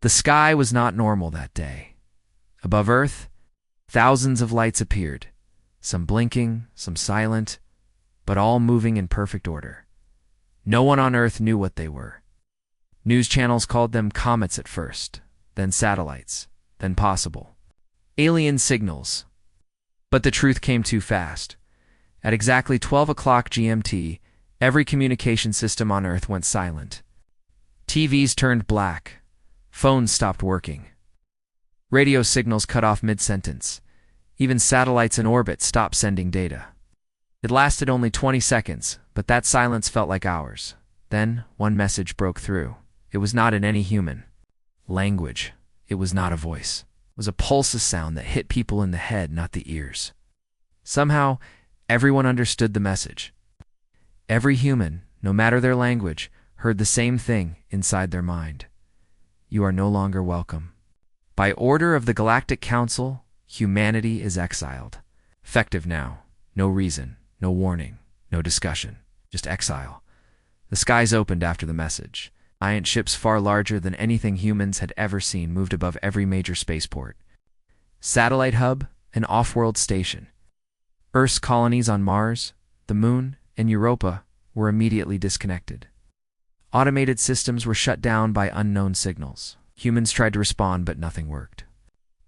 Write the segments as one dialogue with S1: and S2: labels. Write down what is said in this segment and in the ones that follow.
S1: The sky was not normal that day. Above Earth, thousands of lights appeared, some blinking, some silent, but all moving in perfect order. No one on Earth knew what they were. News channels called them comets at first, then satellites, then possible alien signals. But the truth came too fast. At exactly 12 o'clock GMT, every communication system on Earth went silent. TVs turned black. Phones stopped working. Radio signals cut off mid-sentence. Even satellites in orbit stopped sending data. It lasted only 20 seconds, but that silence felt like hours. Then, one message broke through. It was not in any human language. It was not a voice. It was a pulseless sound that hit people in the head, not the ears. Somehow, everyone understood the message. Every human, no matter their language, heard the same thing inside their mind. You are no longer welcome. By order of the Galactic Council, humanity is exiled. Effective now. No reason, no warning, no discussion, just exile. The skies opened after the message. Giant ships far larger than anything humans had ever seen moved above every major spaceport. Satellite hub, an off-world station. Earth's colonies on Mars, the Moon, and Europa were immediately disconnected. Automated systems were shut down by unknown signals. Humans tried to respond, but nothing worked.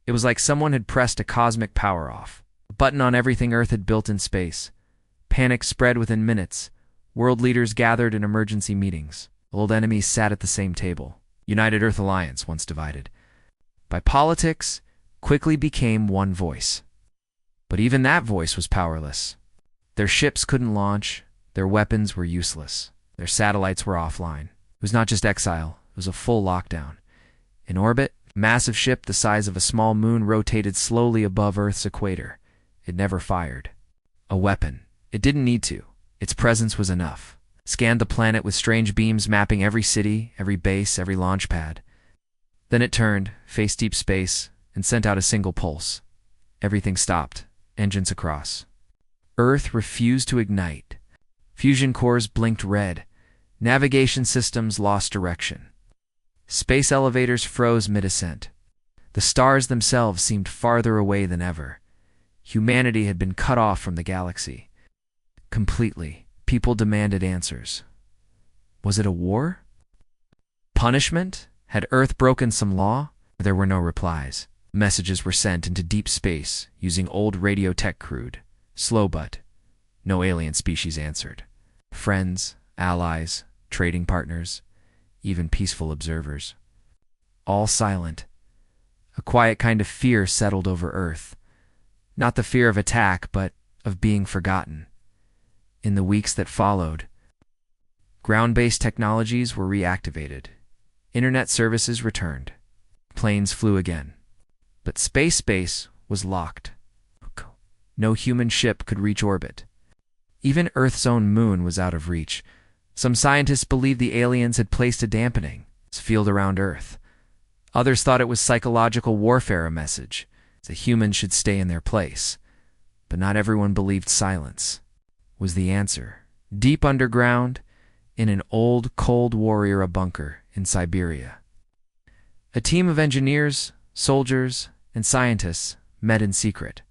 S1: It was like someone had pressed a cosmic power off. A button on everything Earth had built in space. Panic spread within minutes. World leaders gathered in emergency meetings. Old enemies sat at the same table. United Earth Alliance, once divided by politics, quickly became one voice. But even that voice was powerless. Their ships couldn't launch. Their weapons were useless. Their satellites were offline. It was not just exile. It was a full lockdown. In orbit, a massive ship the size of a small moon rotated slowly above Earth's equator. It never fired a weapon. It didn't need to. Its presence was enough. Scanned the planet with strange beams mapping every city, every base, every launch pad. Then it turned, faced deep space, and sent out a single pulse. Everything stopped. Engines across. Earth refused to ignite. Fusion cores blinked red. Navigation systems lost direction. Space elevators froze mid-ascent. The stars themselves seemed farther away than ever. Humanity had been cut off from the galaxy. Completely. People demanded answers. Was it a war? Punishment? Had Earth broken some law? There were no replies. Messages were sent into deep space using old radio tech crude. Slow but no alien species answered. Friends, allies, trading partners, even peaceful observers. All silent. A quiet kind of fear settled over Earth. Not the fear of attack, but of being forgotten. In the weeks that followed, ground-based technologies were reactivated. Internet services returned. Planes flew again. But space was locked. No human ship could reach orbit. Even Earth's own moon was out of reach. Some scientists believed the aliens had placed a dampening field around Earth. Others thought it was psychological warfare, a message that humans should stay in their place. But not everyone believed silence was the answer. Deep underground, in an old Cold War era bunker in Siberia, a team of engineers, soldiers, and scientists met in secret.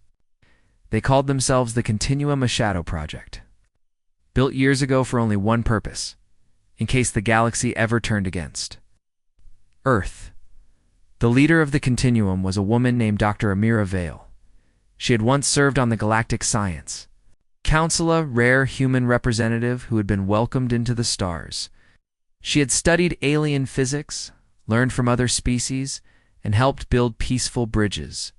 S1: They called themselves the Continuum, a shadow project, built years ago for only one purpose, in case the galaxy ever turned against Earth. The leader of the Continuum was a woman named Dr. Amira Vale. She had once served on the Galactic Science Council, a rare human representative who had been welcomed into the stars. She had studied alien physics, learned from other species, and helped build peaceful bridges.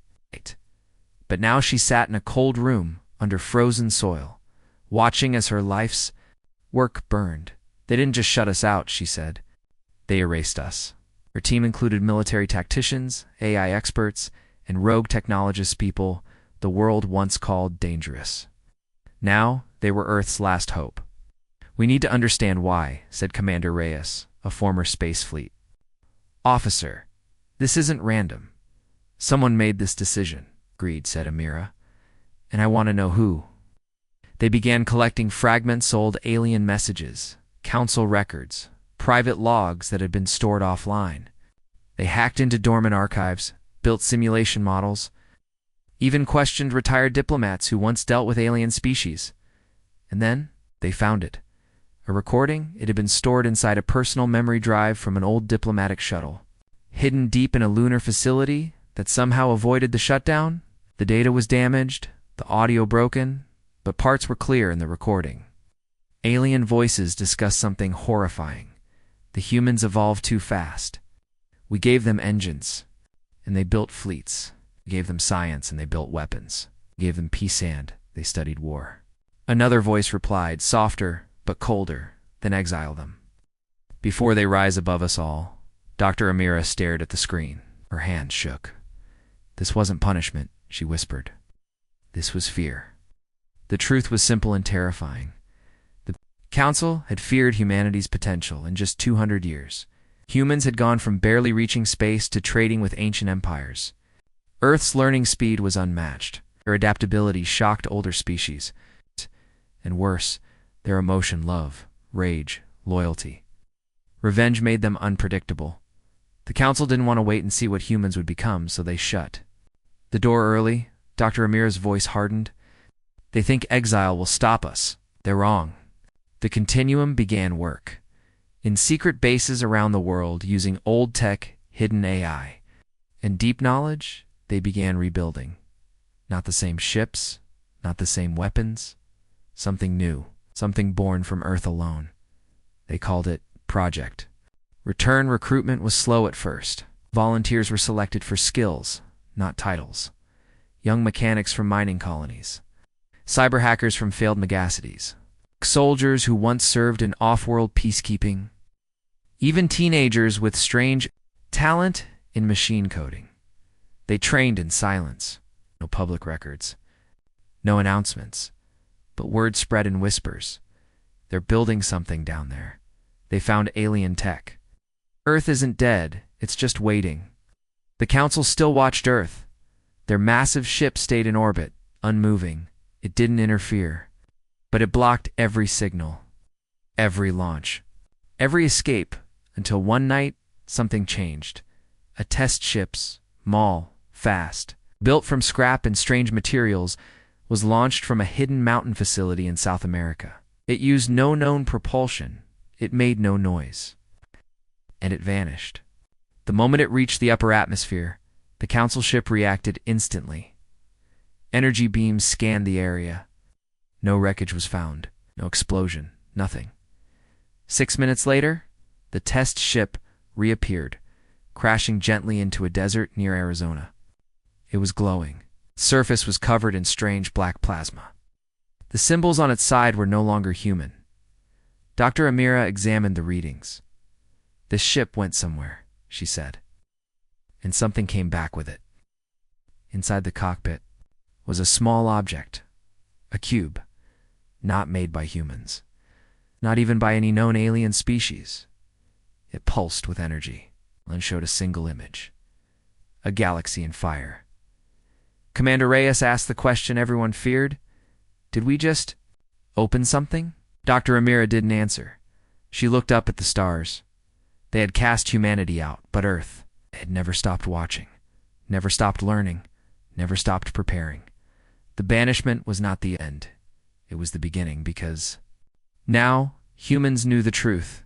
S1: But now she sat in a cold room under frozen soil, watching as her life's work burned. They didn't just shut us out, she said. They erased us. Her team included military tacticians, AI experts, and rogue technologists, people the world once called dangerous. Now, they were Earth's last hope. We need to understand why, said Commander Reyes, a former space fleet officer. This isn't random. Someone made this decision, agreed, said Amira. And I want to know who. They began collecting fragments, old alien messages, council records, private logs that had been stored offline. They hacked into dormant archives, built simulation models, even questioned retired diplomats who once dealt with alien species. And then they found it. A recording. It had been stored inside a personal memory drive from an old diplomatic shuttle. Hidden deep in a lunar facility that somehow avoided the shutdown, the data was damaged, the audio broken, but parts were clear in the recording. Alien voices discussed something horrifying. The humans evolved too fast. We gave them engines, and they built fleets. We gave them science, and they built weapons. We gave them peace, and they studied war. Another voice replied, softer but colder, then exile them. Before they rise above us all, Dr. Amira stared at the screen. Her hands shook. This wasn't punishment, she whispered. This was fear. The truth was simple and terrifying. The Council had feared humanity's potential in just 200 years. Humans had gone from barely reaching space to trading with ancient empires. Earth's learning speed was unmatched. Their adaptability shocked older species. And worse, their emotion, love, rage, loyalty. Revenge made them unpredictable. The Council didn't want to wait and see what humans would become, so they shut the door early. Dr. Amira's voice hardened. They think exile will stop us. They're wrong. The Continuum began work. In secret bases around the world, using old tech, hidden AI, and deep knowledge, they began rebuilding. Not the same ships, not the same weapons. Something new, something born from Earth alone. They called it Project. Return recruitment was slow at first. Volunteers were selected for skills, not titles. Young mechanics from mining colonies. Cyber hackers from failed megacities. Soldiers who once served in off-world peacekeeping. Even teenagers with strange talent in machine coding. They trained in silence. No public records. No announcements. But word spread in whispers. They're building something down there. They found alien tech. Earth isn't dead, it's just waiting. The Council still watched Earth. Their massive ship stayed in orbit, unmoving. It didn't interfere. But it blocked every signal, every launch, every escape, until one night, something changed. A test ship's small, fast, built from scrap and strange materials, was launched from a hidden mountain facility in South America. It used no known propulsion. It made no noise. And it vanished. The moment it reached the upper atmosphere, the Council ship reacted instantly. Energy beams scanned the area. No wreckage was found. No explosion. Nothing. 6 minutes later, the test ship reappeared, crashing gently into a desert near Arizona. It was glowing. Its surface was covered in strange black plasma. The symbols on its side were no longer human. Dr. Amira examined the readings. This ship went somewhere, she said, and something came back with it. Inside the cockpit was a small object, a cube, not made by humans, not even by any known alien species. It pulsed with energy and showed a single image, a galaxy in fire. Commander Reyes asked the question everyone feared. Did we just open something? Dr. Amira didn't answer. She looked up at the stars. They had cast humanity out, but Earth had never stopped watching, never stopped learning, never stopped preparing. The banishment was not the end. It was the beginning, because now humans knew the truth,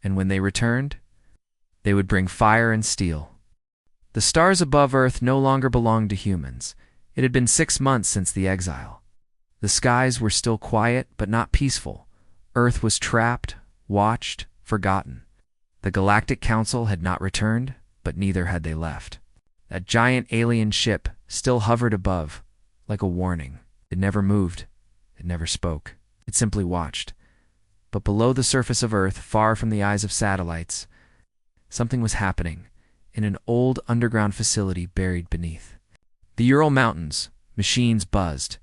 S1: and when they returned, they would bring fire and steel. The stars above Earth no longer belonged to humans. It had been 6 months since the exile. The skies were still quiet, but not peaceful. Earth was trapped, watched, forgotten. The Galactic Council had not returned, but neither had they left. That giant alien ship still hovered above, like a warning. It never moved. It never spoke. It simply watched. But below the surface of Earth, far from the eyes of satellites, something was happening in an old underground facility buried beneath. The Ural Mountains, machines buzzed,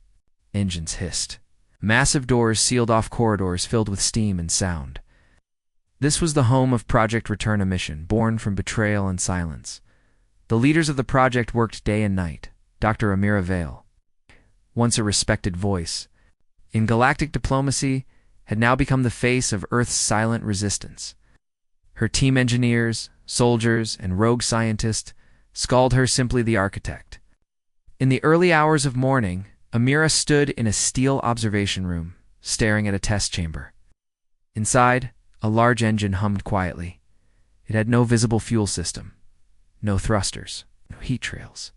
S1: engines hissed. Massive doors sealed off corridors filled with steam and sound. This was the home of Project Return a Mission, born from betrayal and silence. The leaders of the project worked day and night. Dr. Amira Vale, once a respected voice in galactic diplomacy, had now become the face of Earth's silent resistance. Her team engineers, soldiers, and rogue scientists called her simply the architect. In the early hours of morning, Amira stood in a steel observation room, staring at a test chamber. Inside, a large engine hummed quietly. It had no visible fuel system, no thrusters, no heat trails.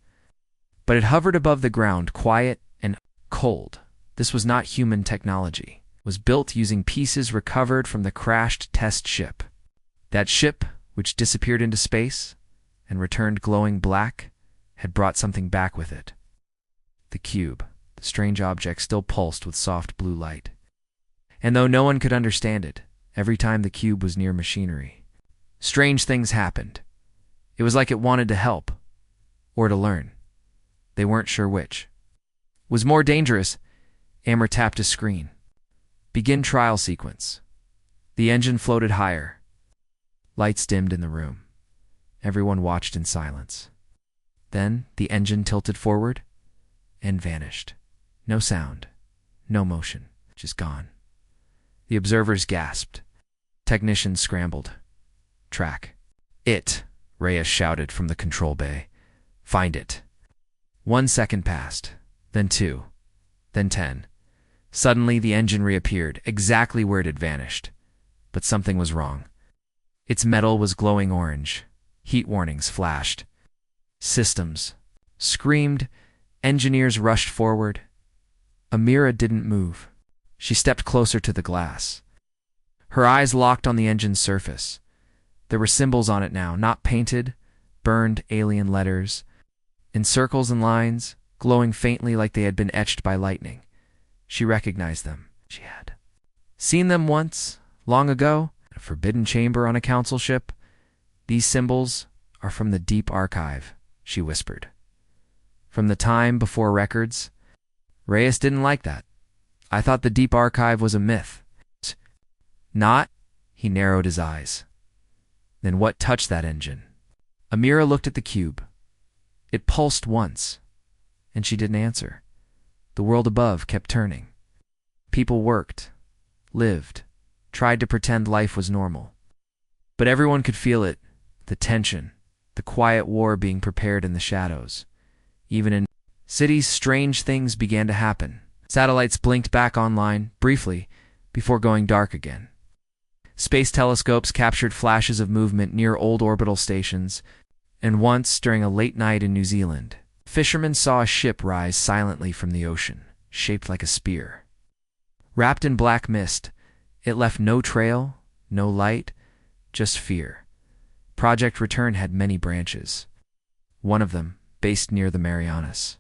S1: But it hovered above the ground, quiet and cold. This was not human technology. It was built using pieces recovered from the crashed test ship. That ship, which disappeared into space and returned glowing black, had brought something back with it. The cube, the strange object, still pulsed with soft blue light. And though no one could understand it, every time the cube was near machinery, strange things happened. It was like it wanted to help, or to learn. They weren't sure which. Was more dangerous. Amir tapped his screen. Begin trial sequence. The engine floated higher. Lights dimmed in the room. Everyone watched in silence. Then the engine tilted forward and vanished. No sound, no motion, just gone. The observers gasped. Technicians scrambled. Track. It, Reyes shouted from the control bay. Find it. 1 second passed, then 2, then 10. Suddenly the engine reappeared, exactly where it had vanished. But something was wrong. Its metal was glowing orange. Heat warnings flashed. Systems screamed. Engineers rushed forward. Amira didn't move. She stepped closer to the glass. Her eyes locked on the engine's surface. There were symbols on it now, not painted, burned alien letters, in circles and lines, glowing faintly like they had been etched by lightning. She recognized them. She had seen them once, long ago, in a forbidden chamber on a council ship. These symbols are from the deep archive, she whispered. From the time before records. Reyes didn't like that. I thought the deep archive was a myth. Not? He narrowed his eyes. Then what touched that engine? Amira looked at the cube. It pulsed once, and she didn't answer. The world above kept turning. People worked, lived, tried to pretend life was normal. But everyone could feel it, the tension, the quiet war being prepared in the shadows. Even in cities, strange things began to happen. Satellites blinked back online, briefly, before going dark again. Space telescopes captured flashes of movement near old orbital stations, and once, during a late night in New Zealand, fishermen saw a ship rise silently from the ocean, shaped like a spear. Wrapped in black mist, it left no trail, no light, just fear. Project Return had many branches. One of them, based near the Marianas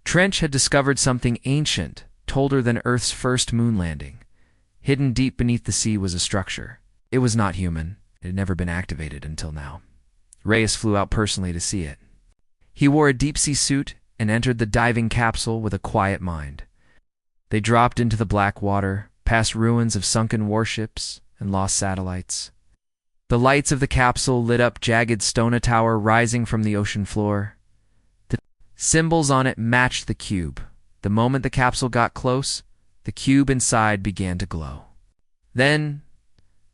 S1: Trench, had discovered something ancient, older than Earth's first moon landing. Hidden deep beneath the sea was a structure. It was not human. It had never been activated until now. Reyes flew out personally to see it. He wore a deep-sea suit and entered the diving capsule with a quiet mind. They dropped into the black water, past ruins of sunken warships and lost satellites. The lights of the capsule lit up jagged stone tower rising from the ocean floor. The symbols on it matched the cube. The moment the capsule got close, the cube inside began to glow. Then,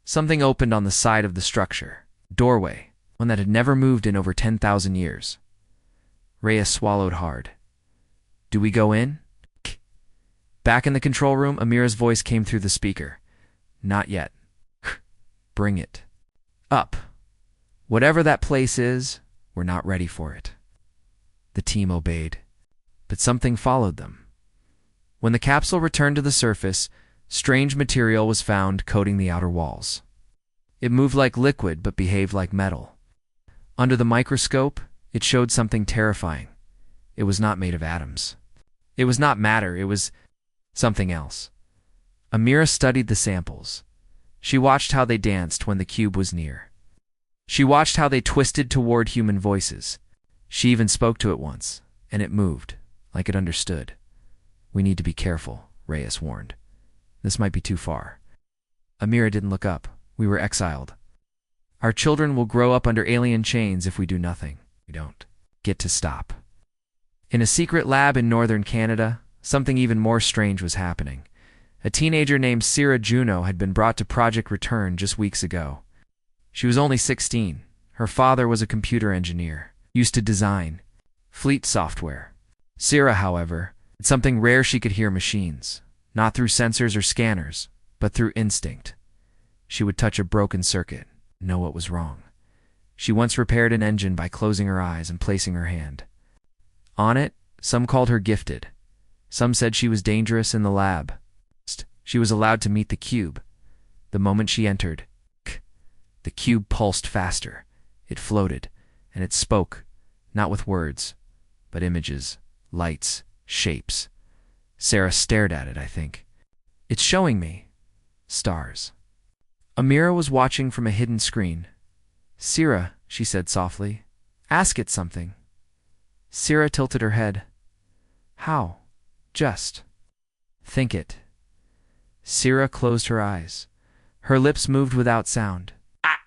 S1: something opened on the side of the structure. A doorway, one that had never moved in over 10,000 years. Reyes swallowed hard. Do we go in? Back in the control room, Amira's voice came through the speaker. Not yet. Bring it. Up. Whatever that place is, we're not ready for it. The team obeyed. But something followed them. When the capsule returned to the surface, strange material was found coating the outer walls. It moved like liquid but behaved like metal. Under the microscope, it showed something terrifying. It was not made of atoms. It was not matter, it was something else. Amira studied the samples. She watched how they danced when the cube was near. She watched how they twisted toward human voices. She even spoke to it once, and it moved, like it understood. We need to be careful, Reyes warned. This might be too far. Amira didn't look up. We were exiled. Our children will grow up under alien chains if we do nothing. We don't get to stop. In a secret lab in northern Canada, something even more strange was happening. A teenager named Sira Juno had been brought to Project Return just weeks ago. She was only 16. Her father was a computer engineer, used to design fleet software. Sira, however, had something rare: she could hear machines, not through sensors or scanners, but through instinct. She would touch a broken circuit, know what was wrong. She once repaired an engine by closing her eyes and placing her hand on it. Some called her gifted. Some said she was dangerous in the lab. She was allowed to meet the cube. The moment she entered, the cube pulsed faster. It floated, and it spoke, not with words, but images, lights, shapes. Sarah stared at it, I think. It's showing me stars. Amira was watching from a hidden screen. Sira, she said softly, ask it something. Sira tilted her head. How? Just think it. Sira closed her eyes. Her lips moved without sound. Ah!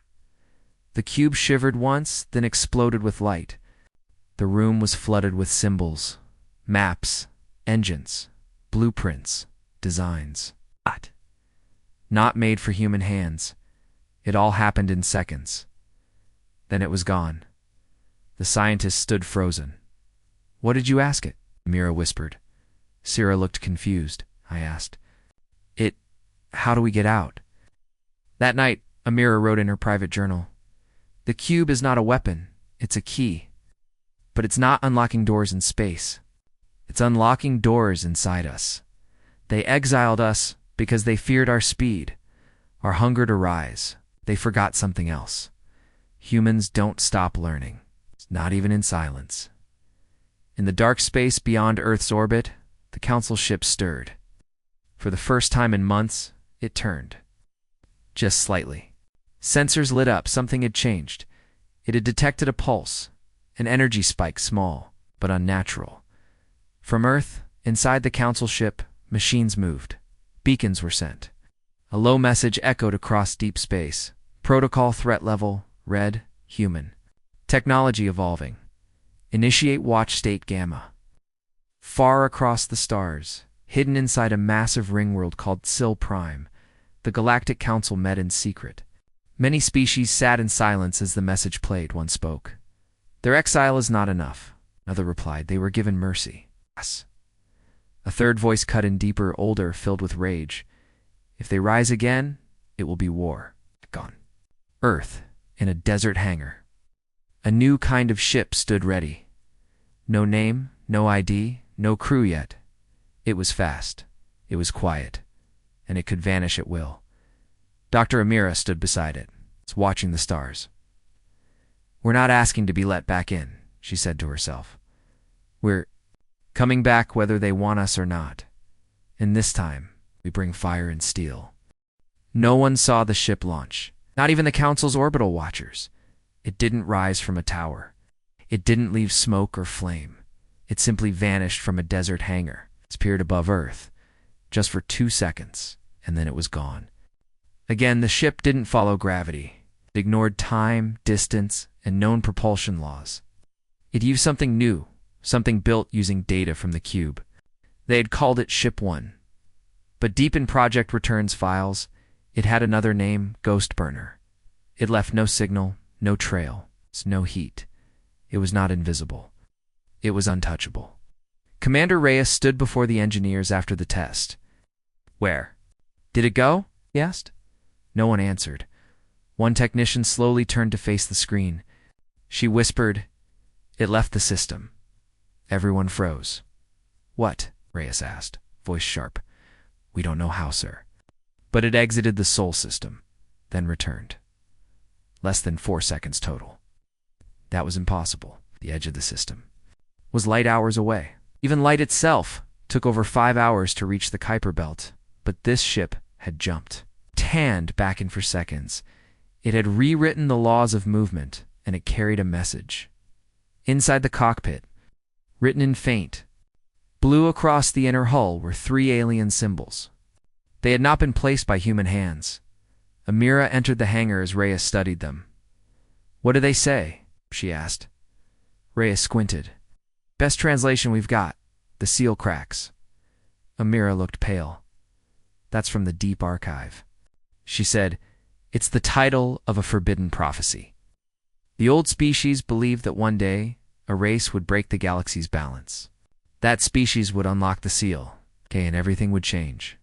S1: The cube shivered once, then exploded with light. The room was flooded with symbols, maps, engines, blueprints, designs. Not made for human hands. It all happened in seconds. Then it was gone. The scientist stood frozen. What did you ask it? Amira whispered. Sira looked confused. I asked, how do we get out? That night, Amira wrote in her private journal, the cube is not a weapon, it's a key. But it's not unlocking doors in space. It's unlocking doors inside us. They exiled us because they feared our speed, our hunger to rise. They forgot something else. Humans don't stop learning, not even in silence. In the dark space beyond Earth's orbit, the Council ship stirred. For the first time in months, it turned. Just slightly. Sensors lit up. Something had changed. It had detected a pulse, an energy spike, small but unnatural. From Earth, inside the Council ship, machines moved. Beacons were sent. A low message echoed across deep space. Protocol threat level, red, human. Technology evolving. Initiate watch state gamma. Far across the stars, hidden inside a massive ring world called Sil Prime, the Galactic Council met in secret. Many species sat in silence as the message played. One spoke. Their exile is not enough. Another replied, they were given mercy. Yes. A third voice cut in deeper, older, filled with rage. If they rise again, it will be war. Gone. Earth, in a desert hangar. A new kind of ship stood ready. No name, no ID, no crew yet. It was fast. It was quiet. And it could vanish at will. Dr. Amira stood beside it, watching the stars. We're not asking to be let back in, she said to herself. We're coming back whether they want us or not. And this time, we bring fire and steel. No one saw the ship launch, not even the Council's orbital watchers. It didn't rise from a tower. It didn't leave smoke or flame. It simply vanished from a desert hangar. It appeared above Earth, just for 2 seconds, and then it was gone. Again, the ship didn't follow gravity. It ignored time, distance, and known propulsion laws. It used something new, something built using data from the cube. They had called it Ship 1. But deep in Project Return's files, it had another name, Ghost Burner. It left no signal, no trail, no heat. It was not invisible. It was untouchable. Commander Reyes stood before the engineers after the test. Where? Did it go? He asked. No one answered. One technician slowly turned to face the screen. She whispered, "It left the system." Everyone froze. What? Reyes asked, voice sharp. We don't know how, sir. But it exited the Sol system, then returned. Less than 4 seconds total. That was impossible. The edge of the system was light hours away. Even light itself took over 5 hours to reach the Kuiper Belt. But this ship had jumped, tanned back in for seconds. It had rewritten the laws of movement, and it carried a message. Inside the cockpit, written in faint, blue across the inner hull were 3 alien symbols. They had not been placed by human hands. Amira entered the hangar as Reyes studied them. What do they say? She asked. Reyes squinted. Best translation we've got. The seal cracks. Amira looked pale. That's from the deep archive. She said, it's the title of a forbidden prophecy. The old species believed that one day, a race would break the galaxy's balance. That species would unlock the seal, okay, and everything would change.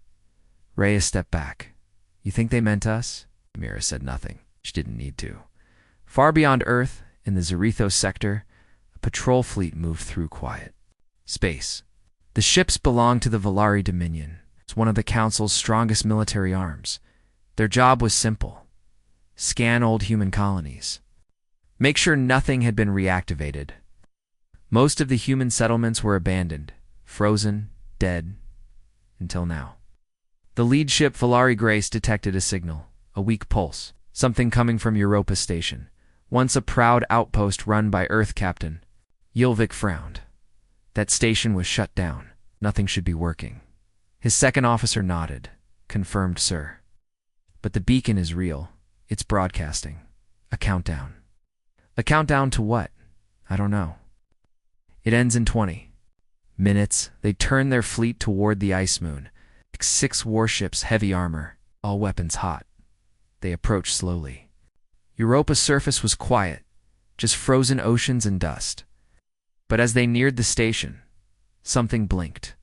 S1: Rhea stepped back. You think they meant us? Mira said nothing. She didn't need to. Far beyond Earth, in the Zerethos sector, a patrol fleet moved through quiet space. The ships belonged to the Valari Dominion. It's one of the Council's strongest military arms. Their job was simple. Scan old human colonies. Make sure nothing had been reactivated. Most of the human settlements were abandoned, frozen, dead, until now. The lead ship Valari Grace detected a signal, a weak pulse, something coming from Europa Station, once a proud outpost run by Earth Captain. Ylvik frowned. That station was shut down. Nothing should be working. His second officer nodded. Confirmed, sir. But the beacon is real. It's broadcasting. A countdown. A countdown to what? I don't know. It ends in 20 minutes. They turn their fleet toward the ice moon. 6 warships, heavy armor, all weapons hot. They approached slowly. Europa's surface was quiet, just frozen oceans and dust. But as they neared the station, something blinked.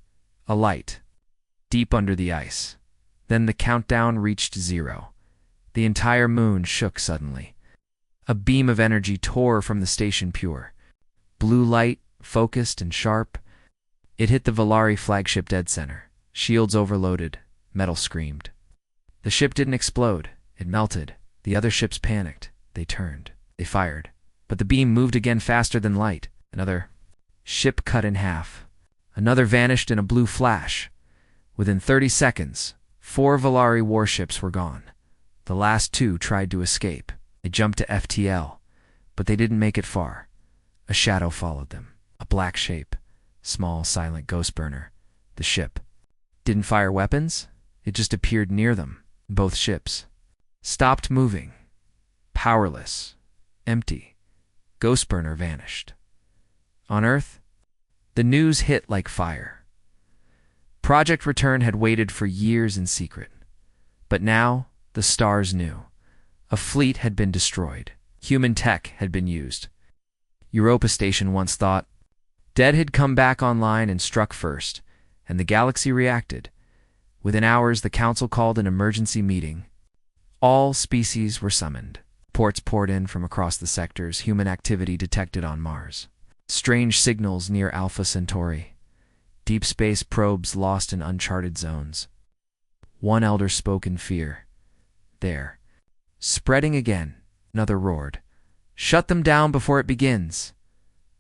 S1: A light, deep under the ice. Then the countdown reached 0. The entire moon shook suddenly. A beam of energy tore from the station pure. Blue light, focused and sharp. It hit the Valari flagship dead center. Shields overloaded. Metal screamed. The ship didn't explode. It melted. The other ships panicked. They turned. They fired. But the beam moved again faster than light. Another ship cut in half. Another vanished in a blue flash. Within 30 seconds, 4 Valari warships were gone. The last 2 tried to escape. They jumped to FTL, but they didn't make it far. A shadow followed them. A black shape. Small, silent ghost burner. The ship didn't fire weapons. It just appeared near them. Both ships stopped moving. Powerless. Empty. Ghost burner vanished. On Earth, the news hit like fire. Project Return had waited for years in secret. But now, the stars knew. A fleet had been destroyed. Human tech had been used. Europa Station once thought. Dead had come back online and struck first, and the galaxy reacted. Within hours, the Council called an emergency meeting. All species were summoned. Reports poured in from across the sectors. Human activity detected on Mars. Strange signals near Alpha Centauri. Deep space probes lost in uncharted zones. One elder spoke in fear. There. Spreading again. Another roared. Shut them down before it begins.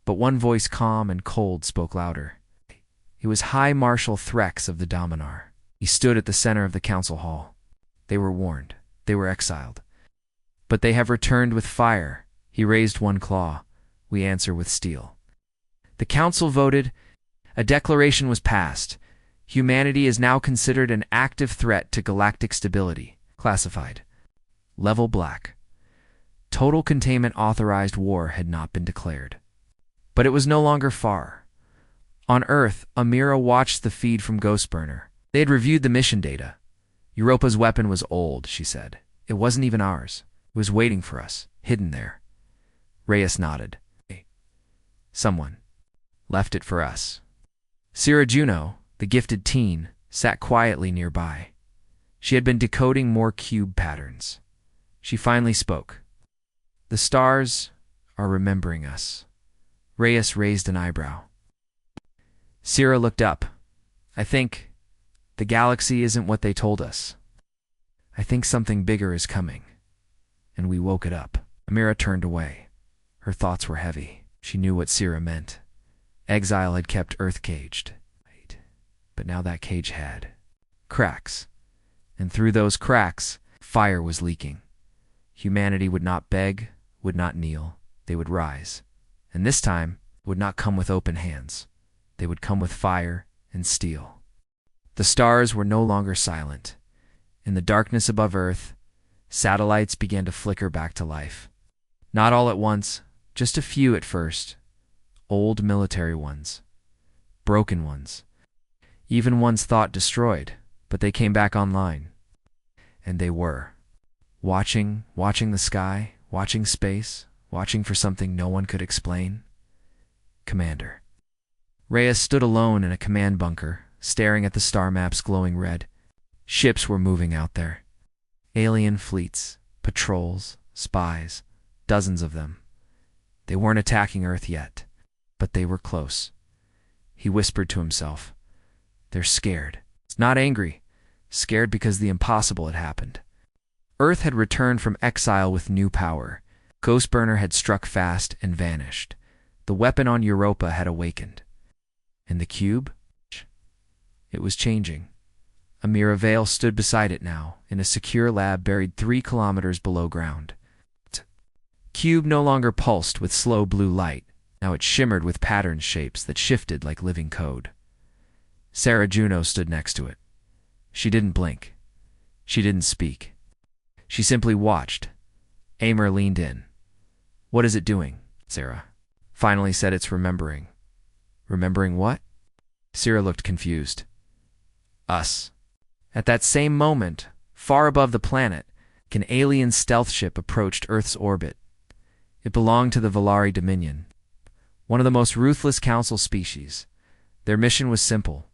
S1: But one voice, calm and cold, spoke louder. It was High Marshal Threx of the Dominar. He stood at the center of the council hall. They were warned. They were exiled. But they have returned with fire. He raised one claw. We answer with steel. The council voted. A declaration was passed. Humanity is now considered an active threat to galactic stability. Classified. Level Black. Total containment authorized. War had not been declared. But it was no longer far. On Earth, Amira watched the feed from Ghostburner. They had reviewed the mission data. Europa's weapon was old, she said. It wasn't even ours. It was waiting for us, hidden there. Reyes nodded. Someone left it for us. Sira Juno, the gifted teen, sat quietly nearby. She had been decoding more cube patterns. She finally spoke. The stars are remembering us. Reyes raised an eyebrow. Sira looked up. I think the galaxy isn't what they told us. I think something bigger is coming. And we woke it up. Amira turned away. Her thoughts were heavy. She knew what Sira meant. Exile had kept Earth caged. But now that cage had cracks. And through those cracks, fire was leaking. Humanity would not beg, would not kneel. They would rise. And this time, would not come with open hands. They would come with fire and steel. The stars were no longer silent. In the darkness above Earth, satellites began to flicker back to life. Not all at once, just a few at first. Old military ones. Broken ones. Even ones thought destroyed, but they came back online. And they were. Watching the sky, watching space, watching for something no one could explain. Commander. Reyes stood alone in a command bunker, staring at the star maps glowing red. Ships were moving out there. Alien fleets, patrols, spies, dozens of them. They weren't attacking Earth yet, but they were close. He whispered to himself, "They're scared." Not angry, scared because the impossible had happened. Earth had returned from exile with new power. Ghostburner had struck fast and vanished. The weapon on Europa had awakened. And the cube? It was changing. Amira Vale stood beside it now, in a secure lab buried 3 kilometers below ground. Cube no longer pulsed with slow blue light. Now it shimmered with pattern shapes that shifted like living code. Sarah Juno stood next to it. She didn't blink. She didn't speak. She simply watched. Amer leaned in. "What is it doing?" Sarah finally said. "It's remembering." "Remembering what?" Sarah looked confused. "Us." At that same moment, far above the planet, an alien stealth ship approached Earth's orbit. It belonged to the Valari Dominion, one of the most ruthless council species. Their mission was simple: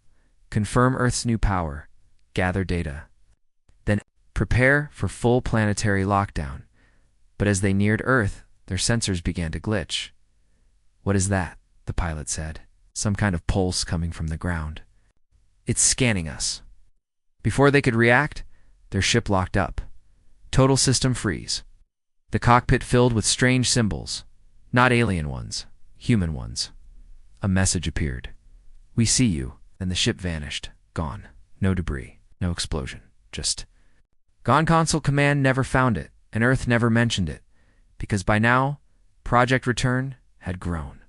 S1: confirm Earth's new power, gather data, then prepare for full planetary lockdown. But as they neared Earth, their sensors began to glitch. "What is that?" the pilot said. "Some kind of pulse coming from the ground." "It's scanning us." Before they could react, their ship locked up. Total system freeze. The cockpit filled with strange symbols. Not alien ones, human ones. A message appeared. "We see you." Then the ship vanished. Gone. No debris. No explosion. Just gone. Console Command never found it, and Earth never mentioned it, because by now, Project Return had grown.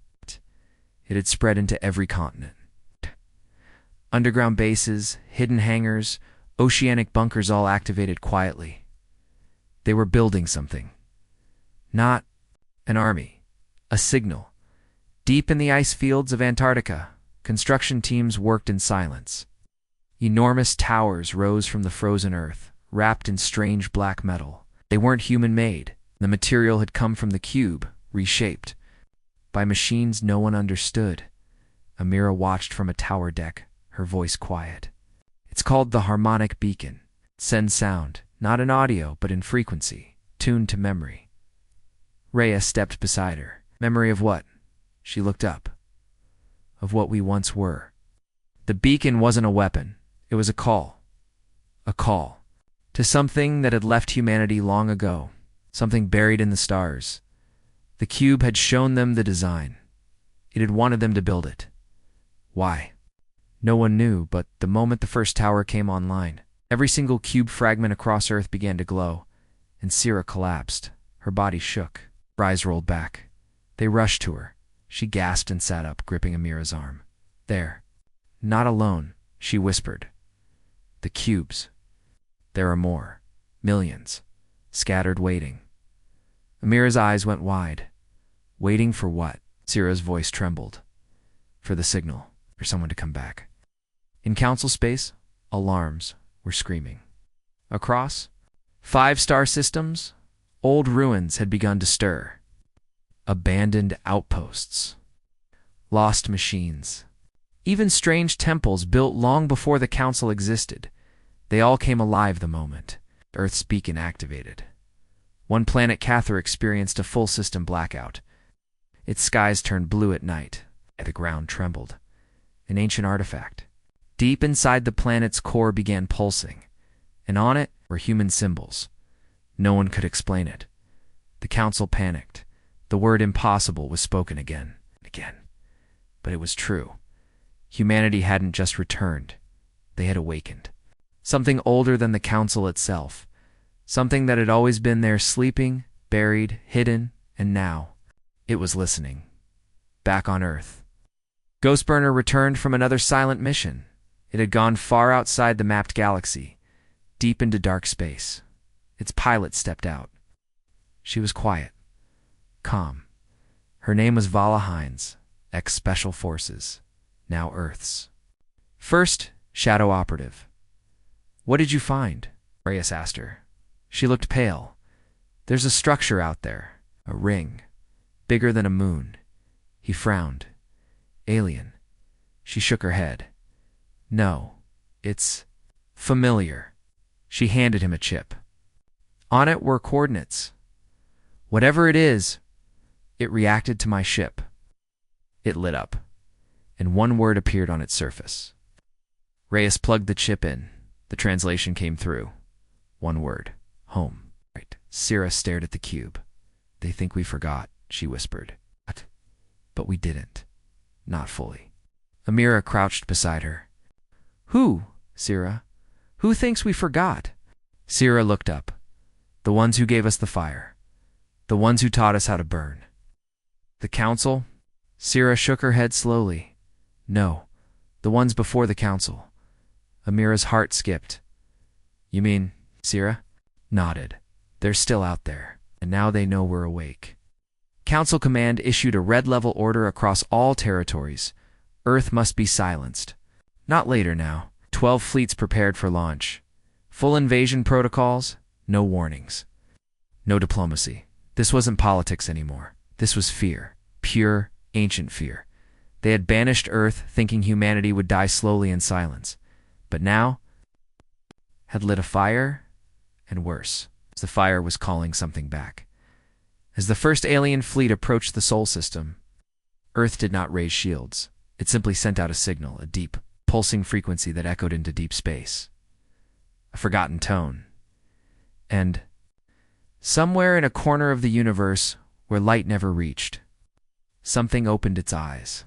S1: It had spread into every continent. Underground bases, hidden hangars, oceanic bunkers all activated quietly. They were building something. Not an army. A signal. Deep in the ice fields of Antarctica, construction teams worked in silence. Enormous towers rose from the frozen earth, wrapped in strange black metal. They weren't human-made. The material had come from the cube, reshaped by machines no one understood. Amira watched from a tower deck, her voice quiet. "It's called the harmonic beacon. It sends sound, not in audio, but in frequency, tuned to memory." Rhea stepped beside her. "Memory of what?" She looked up. "Of what we once were." The beacon wasn't a weapon. It was a call. A call to something that had left humanity long ago, something buried in the stars. The cube had shown them the design. It had wanted them to build it. Why? No one knew, but the moment the first tower came online, every single cube fragment across Earth began to glow, and Syrah collapsed. Her body shook. Her eyes rolled back. They rushed to her. She gasped and sat up, gripping Amira's arm. "There. Not alone," she whispered. "The cubes. There are more. Millions. Scattered, waiting." Amira's eyes went wide. Waiting for what? Syrah's voice trembled. For the signal. For someone to come back. In council space, alarms were screaming. Across 5 star systems, old ruins had begun to stir. Abandoned outposts. Lost machines. Even strange temples built long before the council existed. They all came alive the moment Earth's beacon activated. One planet, Cathar, experienced a full system blackout. Its skies turned blue at night. The ground trembled. An ancient artifact. Deep inside the planet's core began pulsing, and on it were human symbols. No one could explain it. The council panicked. The word impossible was spoken again and again. But it was true. Humanity hadn't just returned. They had awakened. Something older than the council itself. Something that had always been there, sleeping, buried, hidden, and now it was listening. Back on Earth. Ghostburner returned from another silent mission. It had gone far outside the mapped galaxy, deep into dark space. Its pilot stepped out. She was quiet, calm. Her name was Vala Hines, ex-Special Forces, now Earth's first shadow operative. "What did you find?" Reyes asked her. She looked pale. "There's a structure out there, a ring, bigger than a moon. He frowned. Alien. She shook her head. No, it's familiar. She handed him a chip. On it were coordinates. Whatever it is, it reacted to my ship. It lit up, and one word appeared on its surface. Reyes plugged the chip in. The translation came through. One word. Home. Right. Syrah stared at the cube. They think we forgot, she whispered. What? But we didn't. Not fully. Amira crouched beside her. Who, Syrah? Who thinks we forgot? Syrah looked up. The ones who gave us the fire. The ones who taught us how to burn. The council? Syrah shook her head slowly. No, the ones before the council. Amira's heart skipped. You mean, Syrah? Nodded. They're still out there, and now they know we're awake. Council Command issued a red-level order across all territories. Earth must be silenced. Not later now. 12 fleets prepared for launch. Full invasion protocols, no warnings. No diplomacy. This wasn't politics anymore. This was fear. Pure, ancient fear. They had banished Earth, thinking humanity would die slowly in silence. But now, had lit a fire, and worse. The fire was calling something back. As the first alien fleet approached the Sol system, Earth did not raise shields. It simply sent out a signal, a deep, pulsing frequency that echoed into deep space. A forgotten tone. And somewhere in a corner of the universe where light never reached, something opened its eyes.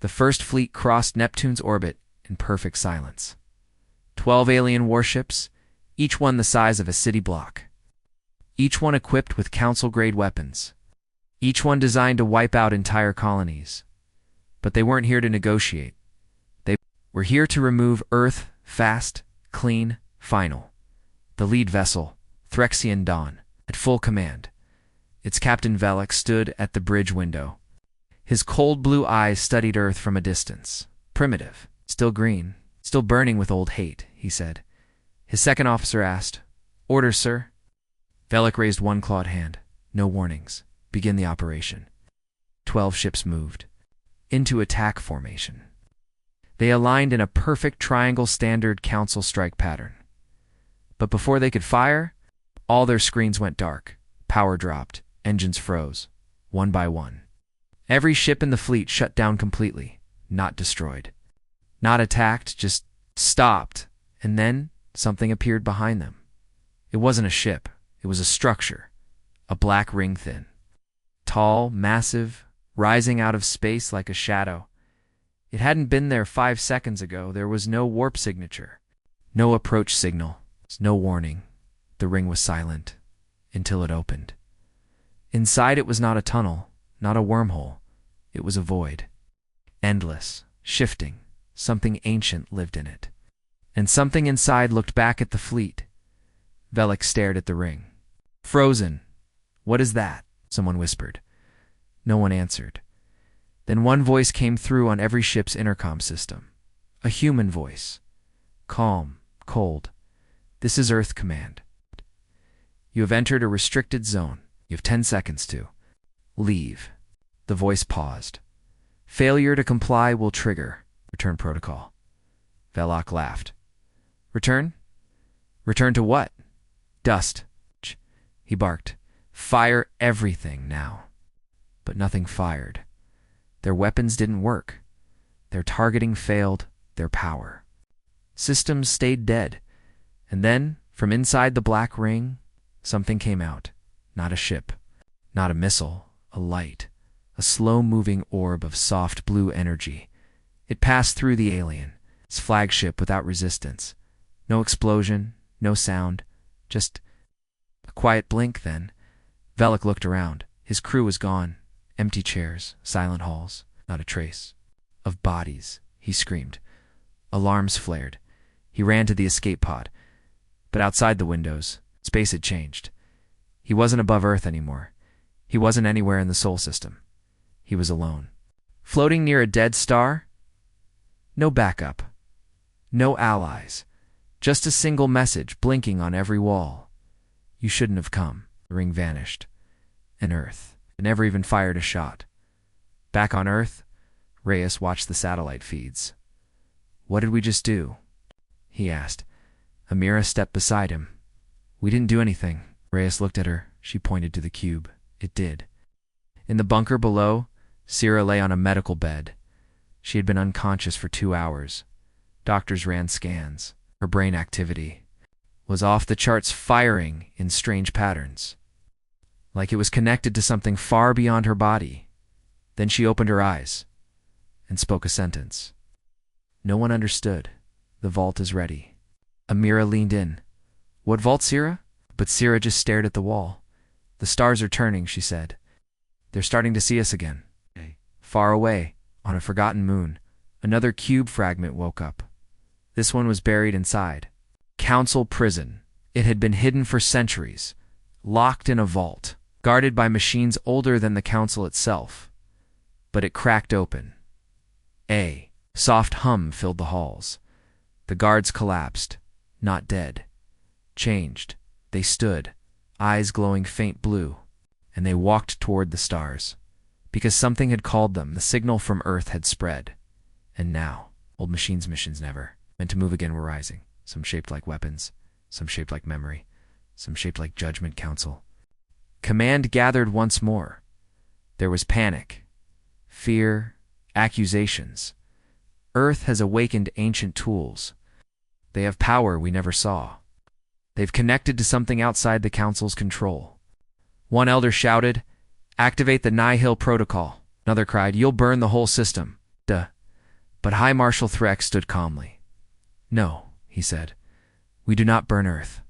S1: The first fleet crossed Neptune's orbit in perfect silence. 12 alien warships, each one the size of a city block. Each one equipped with council-grade weapons. Each one designed to wipe out entire colonies. But they weren't here to negotiate. They were here to remove Earth fast, clean, final. The lead vessel, Threxian Dawn, at full command. Its captain Velek stood at the bridge window. His cold blue eyes studied Earth from a distance. Primitive, still green, still burning with old hate, he said. His second officer asked, Orders, sir? Velek raised one clawed hand. No warnings. Begin the operation. 12 ships moved. Into attack formation. They aligned in a perfect triangle standard council strike pattern. But before they could fire, all their screens went dark. Power dropped. Engines froze. One by one. Every ship in the fleet shut down completely. Not destroyed. Not attacked, just stopped. And then something appeared behind them. It wasn't a ship. It was a structure. A black ring thin. Tall, massive, rising out of space like a shadow. It hadn't been there 5 seconds ago. There was no warp signature. No approach signal. No warning. The ring was silent. Until it opened. Inside it was not a tunnel. Not a wormhole. It was a void. Endless. Shifting. Something ancient lived in it. And something inside looked back at the fleet. Velek stared at the ring. Frozen. What is that? Someone whispered. No one answered. Then one voice came through on every ship's intercom system. A human voice. Calm, cold. This is Earth Command. You have entered a restricted zone. You have 10 seconds to leave. The voice paused. Failure to comply will trigger return protocol. Velok laughed. Return? Return to what? Dust. He barked. Fire everything now. But nothing fired. Their weapons didn't work. Their targeting failed, their power. Systems stayed dead. And then, from inside the black ring, something came out. Not a ship. Not a missile. A light. A slow-moving orb of soft blue energy. It passed through the alien, its flagship without resistance. No explosion, no sound, just a quiet blink then. Velek looked around. His crew was gone. Empty chairs, silent halls, not a trace. Of bodies, he screamed. Alarms flared. He ran to the escape pod. But outside the windows, space had changed. He wasn't above Earth anymore. He wasn't anywhere in the Sol system. He was alone. Floating near a dead star? No backup. No allies. Just a single message blinking on every wall. You shouldn't have come. The ring vanished. And Earth but never even fired a shot. Back on Earth, Reyes watched the satellite feeds. "What did we just do?" he asked. Amira stepped beside him. "We didn't do anything." Reyes looked at her. She pointed to the cube. It did. In the bunker below, Sierra lay on a medical bed. She had been unconscious for 2 hours. Doctors ran scans. Her brain activity was off the charts, firing in strange patterns, like it was connected to something far beyond her body. Then she opened her eyes and spoke a sentence. No one understood. "The vault is ready." Amira leaned in. "What vault, Sierra?" But Sierra just stared at the wall. "The stars are turning," she said. "They're starting to see us again." Far away, on a forgotten moon, another cube fragment woke up. This one was buried inside. Council prison. It had been hidden for centuries, locked in a vault, guarded by machines older than the council itself. But it cracked open. A soft hum filled the halls. The guards collapsed, not dead. Changed. They stood, eyes glowing faint blue, and they walked toward the stars. Because something had called them, the signal from Earth had spread. And now, old machines' missions never meant to move again were rising. Some shaped like weapons, some shaped like memory, some shaped like judgment council. Command gathered once more. There was panic, fear, accusations. Earth has awakened ancient tools. They have power we never saw. They've connected to something outside the council's control. One elder shouted, "Activate the Nihil Protocol." Another cried, "You'll burn the whole system." Duh. But High Marshal Threx stood calmly. "No," he said. "We do not burn Earth."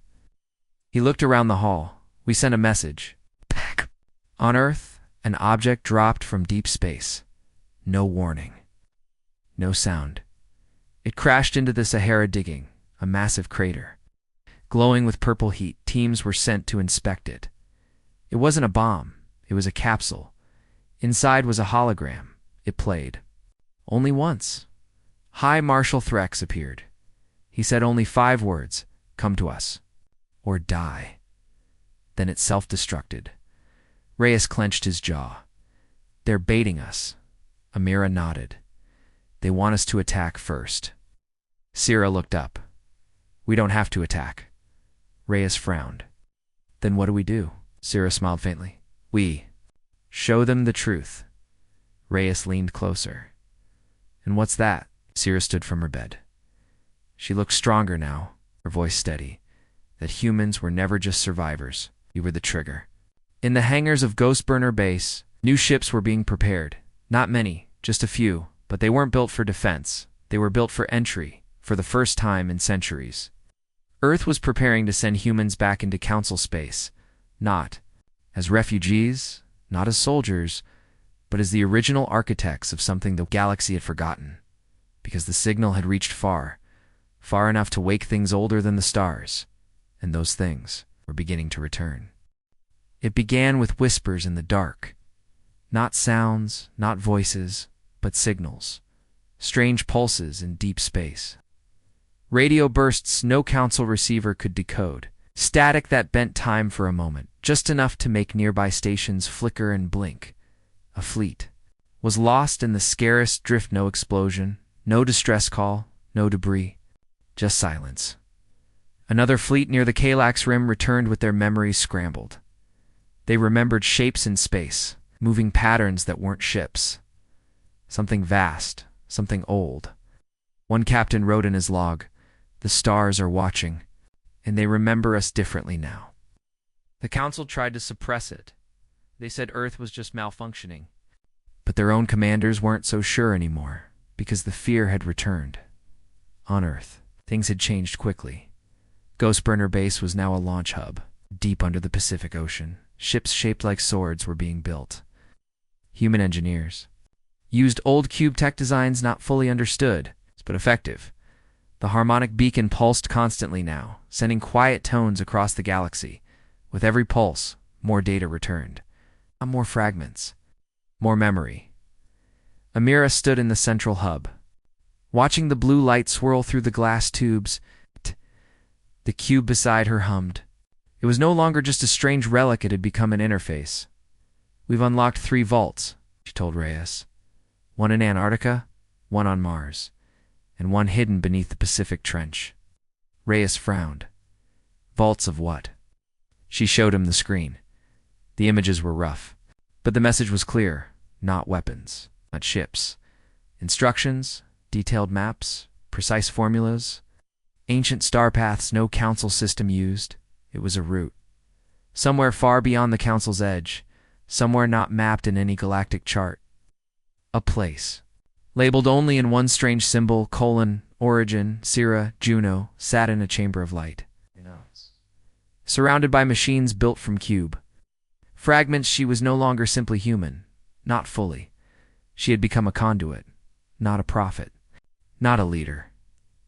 S1: He looked around the hall. "We sent a message." On Earth, an object dropped from deep space. No warning. No sound. It crashed into the Sahara digging, a massive crater. Glowing with purple heat, teams were sent to inspect it. It wasn't a bomb. It was a capsule. Inside was a hologram. It played. Only once. High Marshal Threx appeared. He said only 5 words, "Come to us, or die." Then it self-destructed. Reyes clenched his jaw. "They're baiting us." Amira nodded. "They want us to attack first." Sierra looked up. "We don't have to attack." Reyes frowned. "Then what do we do?" Sierra smiled faintly. "We show them the truth." Reyes leaned closer. "And what's that?" Sierra stood from her bed. She looked stronger now, her voice steady. "That humans were never just survivors. We were the trigger." In the hangars of Ghostburner Base, new ships were being prepared. Not many, just a few, but they weren't built for defense. They were built for entry, for the first time in centuries. Earth was preparing to send humans back into council space, not as refugees, not as soldiers, but as the original architects of something the galaxy had forgotten, because the signal had reached far, far enough to wake things older than the stars, and those things were beginning to return. It began with whispers in the dark, not sounds, not voices, but signals, strange pulses in deep space. Radio bursts no council receiver could decode, static that bent time for a moment, just enough to make nearby stations flicker and blink. A fleet was lost in the scarce drift. No explosion, no distress call, no debris, just silence. Another fleet near the Kalax Rim returned with their memories scrambled. They remembered shapes in space, moving patterns that weren't ships. Something vast, something old. One captain wrote in his log, "The stars are watching, and they remember us differently now." The council tried to suppress it. They said Earth was just malfunctioning. But their own commanders weren't so sure anymore, because the fear had returned. On Earth, things had changed quickly. Ghostburner Base was now a launch hub, deep under the Pacific Ocean. Ships shaped like swords were being built. Human engineers used old cube tech designs not fully understood, but effective. The harmonic beacon pulsed constantly now, sending quiet tones across the galaxy. With every pulse, more data returned. Not more fragments. More memory. Amira stood in the central hub, watching the blue light swirl through the glass tubes. The cube beside her hummed. It was no longer just a strange relic, it had become an interface. We've unlocked 3 vaults, she told Reyes. One in Antarctica, one on Mars, and one hidden beneath the Pacific Trench. Reyes frowned. Vaults of what? She showed him the screen. The images were rough, but the message was clear. Not weapons, not ships. Instructions, detailed maps, precise formulas. Ancient star paths no council system used. It was a route. Somewhere far beyond the council's edge, somewhere not mapped in any galactic chart. A place. Labeled only in one strange symbol, Origin, Syrah, Juno, sat in a chamber of light. Surrounded by machines built from cube. Fragments, she was no longer simply human. Not fully. She had become a conduit. Not a prophet. Not a leader.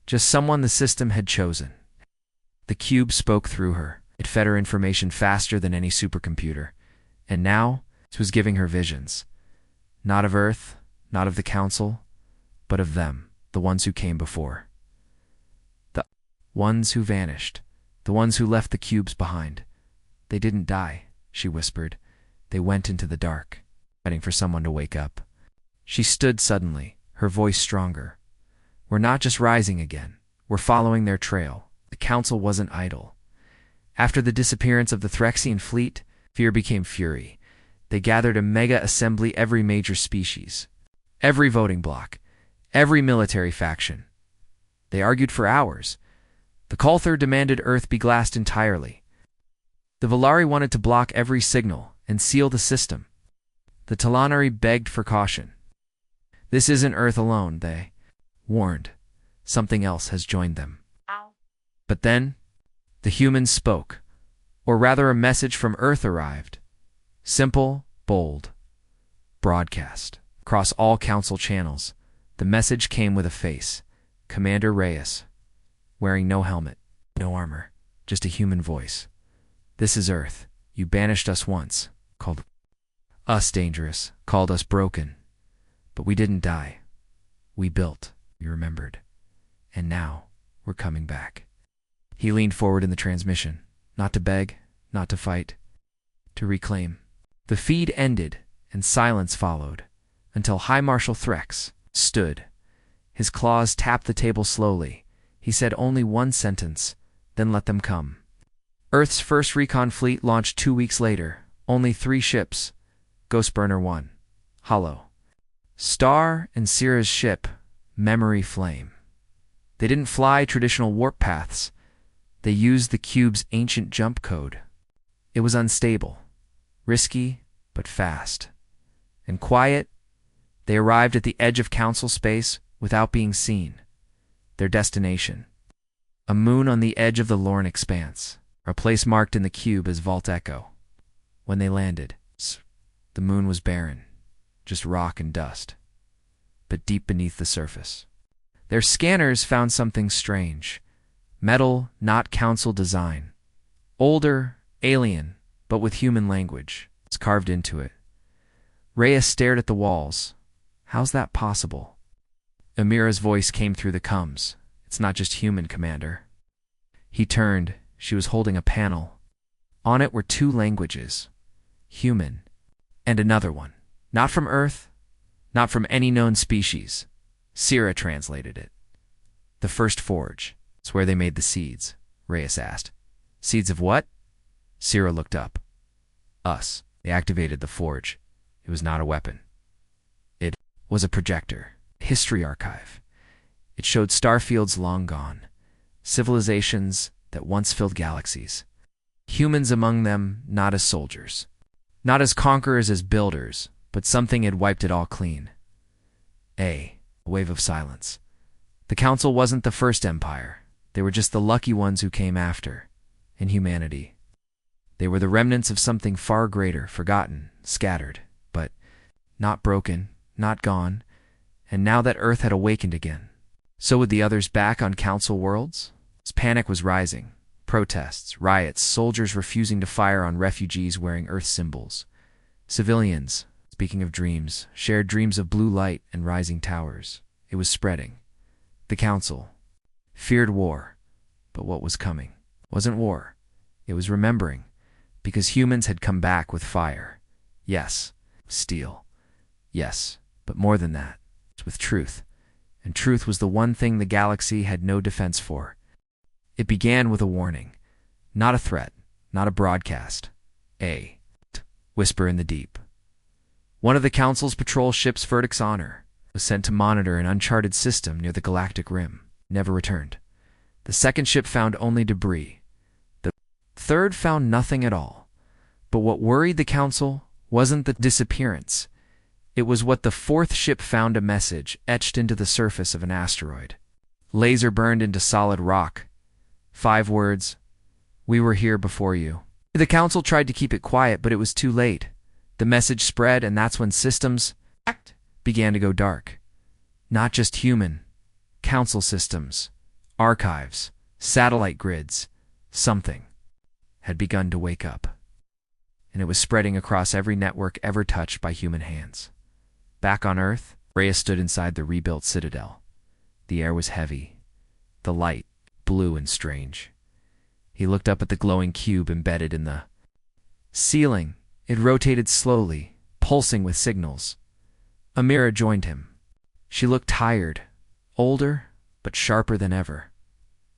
S1: Just someone the system had chosen. The cube spoke through her. It fed her information faster than any supercomputer. And now, it was giving her visions. Not of Earth, not of the Council, but of them, the ones who came before. The ones who vanished. The ones who left the cubes behind. They didn't die, she whispered. They went into the dark, waiting for someone to wake up. She stood suddenly, her voice stronger. We're not just rising again. We're following their trail. The Council wasn't idle. After the disappearance of the Threxian fleet, fear became fury. They gathered a mega-assembly every major species, every voting bloc, every military faction. They argued for hours. The Coulthur demanded Earth be glassed entirely. The Volari wanted to block every signal and seal the system. The Talanari begged for caution. This isn't Earth alone, they warned. Something else has joined them. But then, the humans spoke, or rather a message from Earth arrived. Simple, bold, broadcast. Across all council channels, the message came with a face. Commander Reyes, wearing no helmet, no armor, just a human voice. This is Earth. You banished us once, called us dangerous, called us broken. But we didn't die. We built, we remembered. And now, we're coming back. He leaned forward in the transmission, not to beg, not to fight, to reclaim. The feed ended, and silence followed, until High Marshal Threx stood. His claws tapped the table slowly. He said only one sentence, then let them come. Earth's first recon fleet launched 2 weeks later. Only 3 ships. Ghostburner 1. Hollow. Star and Syrah's ship, Memory Flame. They didn't fly traditional warp paths. They used the cube's ancient jump code. It was unstable, risky, but fast. And quiet, they arrived at the edge of council space without being seen. Their destination. A moon on the edge of the Lorne Expanse, a place marked in the cube as Vault Echo. When they landed, the moon was barren, just rock and dust. But deep beneath the surface, their scanners found something strange. Metal, not council design. Older, alien, but with human language. It's carved into it. Reyes stared at the walls. How's that possible? Amira's voice came through the coms. It's not just human, Commander. He turned. She was holding a panel. On it were 2 languages. Human. And another one. Not from Earth. Not from any known species. Syrah translated it. The first forge. It's where they made the seeds, Reyes asked. Seeds of what? Syrah looked up. Us. They activated the forge. It was not a weapon. It was a projector. History archive. It showed starfields long gone. Civilizations that once filled galaxies. Humans among them, not as soldiers. Not as conquerors, as builders, but something had wiped it all clean. A wave of silence. The Council wasn't the first empire. They were just the lucky ones who came after. In humanity. They were the remnants of something far greater, forgotten, scattered, but not broken, not gone, and now that Earth had awakened again. So would the others back on Council worlds? As panic was rising. Protests, riots, soldiers refusing to fire on refugees wearing Earth symbols. Civilians, speaking of dreams, shared dreams of blue light and rising towers. It was spreading. The Council feared war, but what was coming wasn't war. It was remembering, because humans had come back with fire. Yes. Steel. Yes. But more than that. With truth. And truth was the one thing the galaxy had no defense for. It began with a warning. Not a threat. Not a broadcast. A whisper in the deep. One of the Council's patrol ships, Verdict's Honor, was sent to monitor an uncharted system near the galactic rim. Never returned. The second ship found only debris. The third found nothing at all. But what worried the Council wasn't the disappearance. It was what the fourth ship found: a message etched into the surface of an asteroid. Laser burned into solid rock. 5 words: "We were here before you." The Council tried to keep it quiet, but it was too late. The message spread, and that's when systems began to go dark. Not just human. Council systems, archives, satellite grids. Something had begun to wake up. And it was spreading across every network ever touched by human hands. Back on Earth, Reyes stood inside the rebuilt citadel. The air was heavy. The light, blue and strange. He looked up at the glowing cube embedded in the ceiling. It rotated slowly, pulsing with signals. Amira joined him. She looked tired, older, but sharper than ever.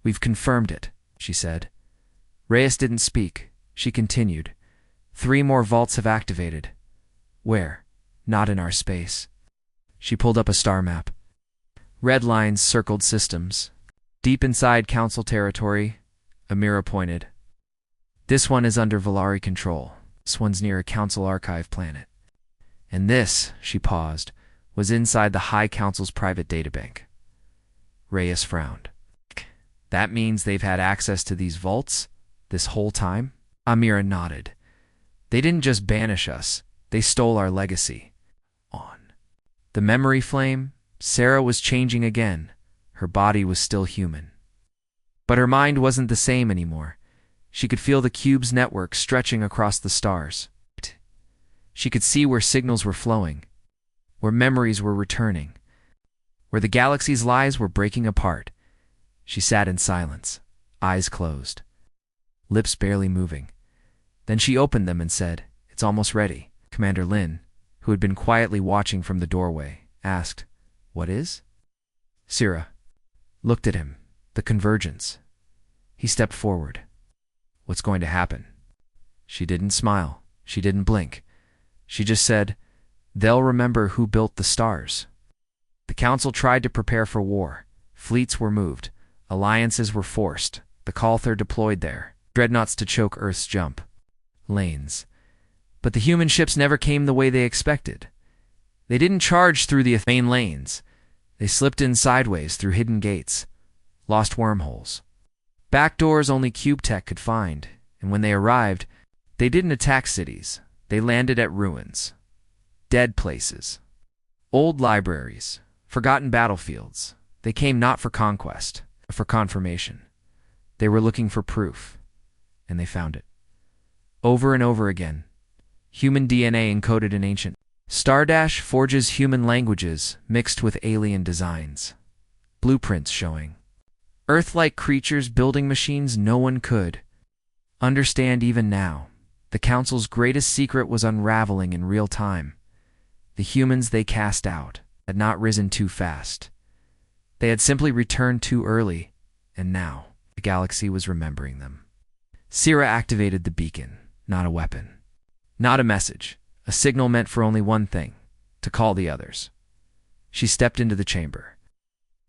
S1: "We've confirmed it," she said. Reyes didn't speak. She continued. 3 more vaults have activated." "Where?" "Not in our space." She pulled up a star map. Red lines circled systems. "Deep inside Council territory," Amira pointed. "This one is under Valari control. This one's near a Council archive planet. And this," she paused, "was inside the High Council's private databank." Reyes frowned. "That means they've had access to these vaults this whole time?" Amira nodded. "They didn't just banish us, they stole our legacy." The memory flame, Sarah was changing again. Her body was still human. But her mind wasn't the same anymore. She could feel the cube's network stretching across the stars. She could see where signals were flowing, where memories were returning, where the galaxy's lies were breaking apart. She sat in silence, eyes closed, lips barely moving. Then she opened them and said, "It's almost ready." Commander Lin, who had been quietly watching from the doorway, asked, "What is?" Sarah looked at him. The convergence. He stepped forward. "What's going to happen?" She didn't smile. She didn't blink. She just said, "They'll remember who built the stars." The Council tried to prepare for war. Fleets were moved. Alliances were forced. The Calther deployed there. Dreadnoughts to choke Earth's jump lanes. But the human ships never came the way they expected. They didn't charge through the main lanes. They slipped in sideways through hidden gates, lost wormholes. Back doors only Cube Tech could find, and when they arrived, they didn't attack cities. They landed at ruins, dead places, old libraries, forgotten battlefields. They came not for conquest, but for confirmation. They were looking for proof, and they found it. Over and over again. Human DNA encoded in ancient. Stardash forges human languages mixed with alien designs. Blueprints showing. Earth-like creatures building machines no one could understand even now. The Council's greatest secret was unraveling in real time. The humans they cast out had not risen too fast. They had simply returned too early, and now the galaxy was remembering them. Sira activated the beacon, not a weapon. Not a message, a signal meant for only one thing, to call the others. She stepped into the chamber.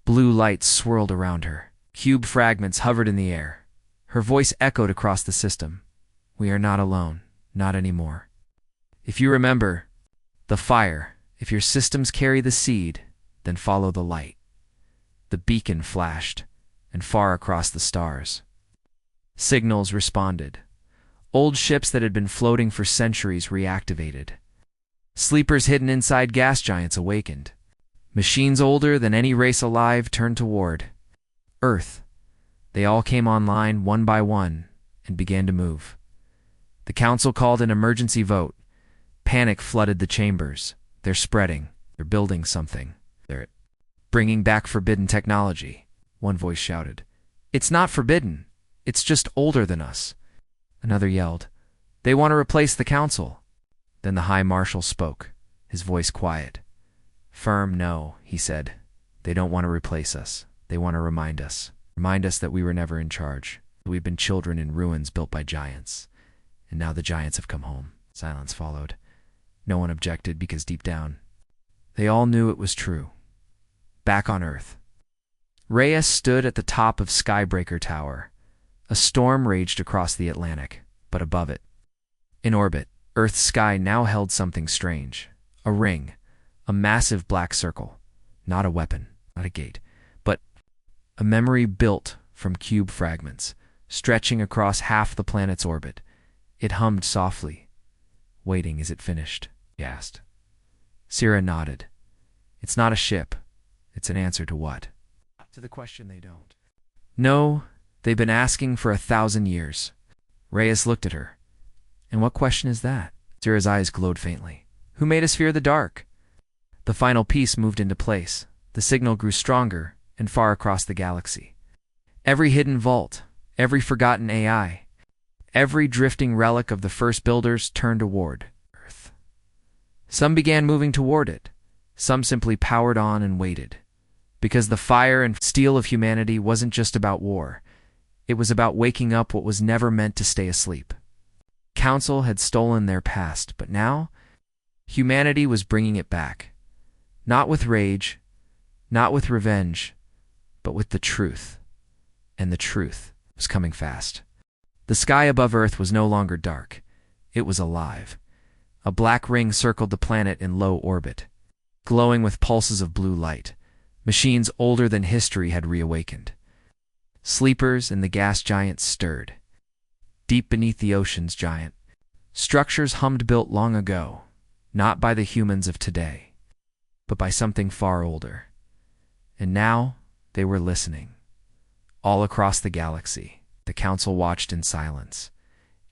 S1: Blue lights swirled around her. Cube fragments hovered in the air. Her voice echoed across the system. "We are not alone, not anymore. If you remember the fire, if your systems carry the seed, then follow the light." The beacon flashed, and far across the stars. Signals responded. Old ships that had been floating for centuries reactivated. Sleepers hidden inside gas giants awakened. Machines older than any race alive turned toward Earth. They all came online one by one and began to move. The Council called an emergency vote. Panic flooded the chambers. They're spreading. They're building something. They're bringing back forbidden technology, one voice shouted. "It's not forbidden. It's just older than us." Another yelled, "They want to replace the Council." Then the High Marshal spoke, his voice quiet. Firm, no, he said. They don't want to replace us. They want to remind us. Remind us that we were never in charge. That we've been children in ruins built by giants. And now the giants have come home. Silence followed. No one objected because deep down, they all knew it was true. Back on Earth, Reyes stood at the top of Skybreaker Tower. A storm raged across the Atlantic, but above it, in orbit, Earth's sky now held something strange. A ring, a massive black circle. Not a weapon, not a gate, but a memory built from cube fragments, stretching across half the planet's orbit. It hummed softly. Waiting, is it finished? He asked. Sira nodded. It's not a ship. It's an answer to what? To the question they don't. No, they've been asking for 1,000 years. Reyes looked at her. And what question is that? Sira's eyes glowed faintly. Who made us fear the dark? The final piece moved into place. The signal grew stronger and far across the galaxy. Every hidden vault, every forgotten AI, every drifting relic of the first builders turned toward Earth. Some began moving toward it. Some simply powered on and waited. Because the fire and steel of humanity wasn't just about war. It was about waking up what was never meant to stay asleep. Council had stolen their past, but now humanity was bringing it back. Not with rage, not with revenge, but with the truth. And the truth was coming fast. The sky above Earth was no longer dark. It was alive. A black ring circled the planet in low orbit, glowing with pulses of blue light. Machines older than history had reawakened. Sleepers and the gas giants stirred. Deep beneath the ocean's giant, structures hummed built long ago, not by the humans of today, but by something far older. And now they were listening. All across the galaxy, the Council watched in silence.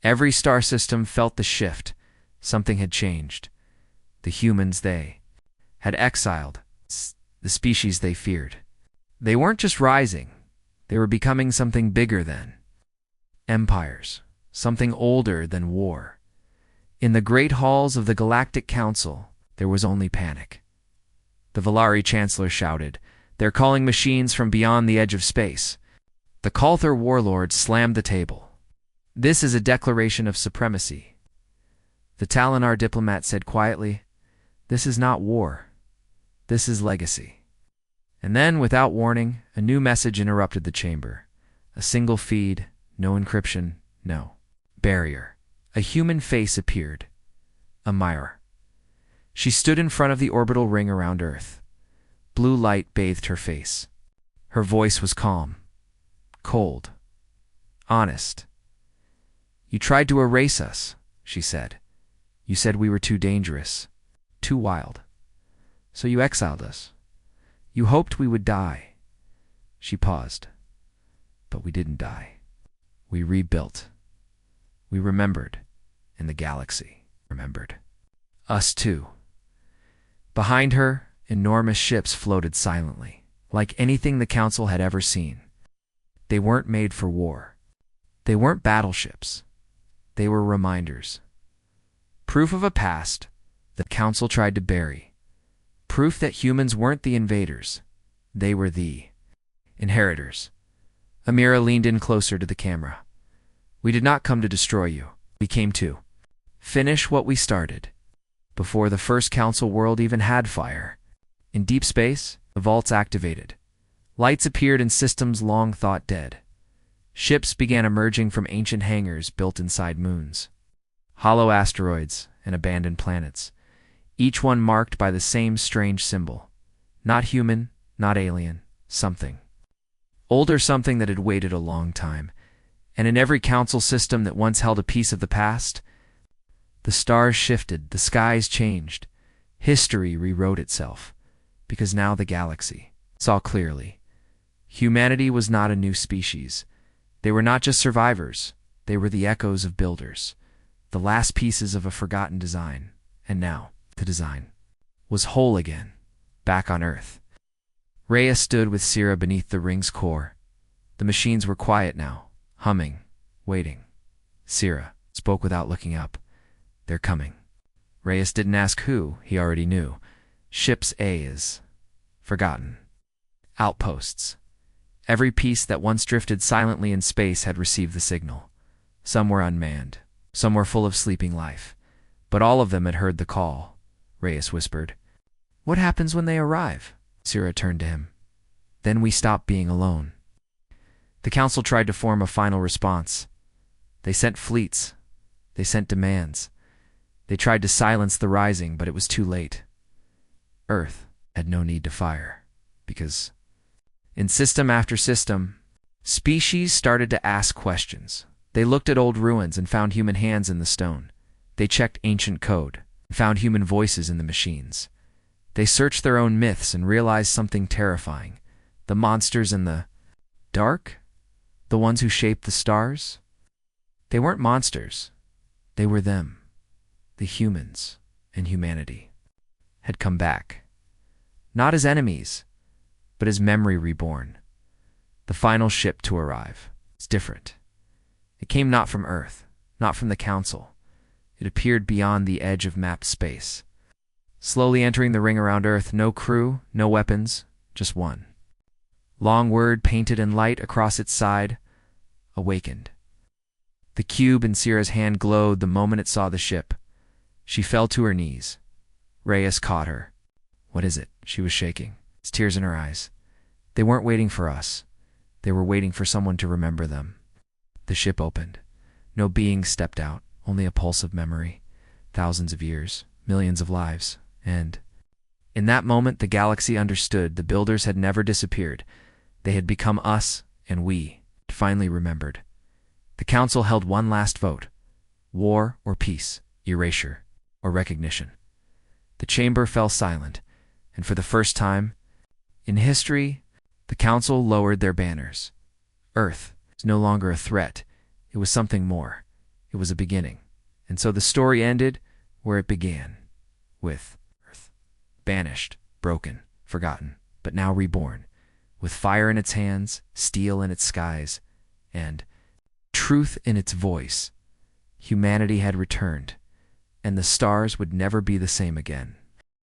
S1: Every star system felt the shift. Something had changed. The humans they had exiled, the species they feared. They weren't just rising. They were becoming something bigger than empires, something older than war. In the great halls of the Galactic Council, there was only panic. The Valari Chancellor shouted, "They're calling machines from beyond the edge of space." The Kalthar warlord slammed the table. "This is a declaration of supremacy." The Talinar diplomat said quietly, "This is not war. This is legacy." And then, without warning, a new message interrupted the chamber. A single feed, no encryption, no barrier. A human face appeared. A Myra. She stood in front of the orbital ring around Earth. Blue light bathed her face. Her voice was calm, cold, honest. "You tried to erase us," she said. "You said we were too dangerous, too wild. So you exiled us. You hoped we would die." She paused. "But we didn't die. We rebuilt. We remembered, and the galaxy remembered. Us too." Behind her, enormous ships floated silently, like anything the Council had ever seen. They weren't made for war. They weren't battleships. They were reminders. Proof of a past the Council tried to bury. Proof that humans weren't the invaders. They were the inheritors. Amira leaned in closer to the camera. "We did not come to destroy you. We came to finish what we started. Before the first Council world even had fire. In deep space, the vaults activated. Lights appeared in systems long thought dead. Ships began emerging from ancient hangars built inside moons. Hollow asteroids and abandoned planets. Each one marked by the same strange symbol. Not human, not alien, something. Older something that had waited a long time. And in every Council system that once held a piece of the past, the stars shifted, the skies changed. History rewrote itself. Because now the galaxy saw clearly. Humanity was not a new species. They were not just survivors. They were the echoes of builders. The last pieces of a forgotten design. And now, the design was whole again, back on Earth. Rhea stood with Sira beneath the ring's core. The machines were quiet now, humming, waiting. Sira spoke without looking up. "They're coming." Reyes didn't ask who, he already knew. Ship's A is forgotten. Outposts. Every piece that once drifted silently in space had received the signal. Some were unmanned, some were full of sleeping life. But all of them had heard the call, Reyes whispered. What happens when they arrive? Sierra turned to him. Then we stop being alone. The council tried to form a final response. They sent fleets. They sent demands. They tried to silence the rising, but it was too late. Earth had no need to fire, because in system after system, species started to ask questions. They looked at old ruins and found human hands in the stone. They checked ancient code and found human voices in the machines. They searched their own myths and realized something terrifying. The monsters in the dark, the ones who shaped the stars, they weren't monsters. They were them. The humans and humanity had come back. Not as enemies, but as memory reborn. The final ship to arrive is different. It came not from Earth, not from the Council. It appeared beyond the edge of mapped space. Slowly entering the ring around Earth, no crew, no weapons, just one. Long word painted in light across its side, awakened. The cube in Sierra's hand glowed the moment it saw the ship. She fell to her knees. Reyes caught her. What is it? She was shaking, tears in her eyes. They weren't waiting for us. They were waiting for someone to remember them. The ship opened. No being stepped out, only a pulse of memory. Thousands of years, millions of lives, and in that moment the galaxy understood the builders had never disappeared. They had become us, and we finally remembered. The council held one last vote. War or peace, erasure or recognition. The chamber fell silent, and for the first time in history, the council lowered their banners. Earth was no longer a threat. It was something more. It was a beginning. And so the story ended where it began, with Earth. Banished, broken, forgotten, but now reborn, with fire in its hands, steel in its skies, and truth in its voice. Humanity had returned, and the stars would never be the same again.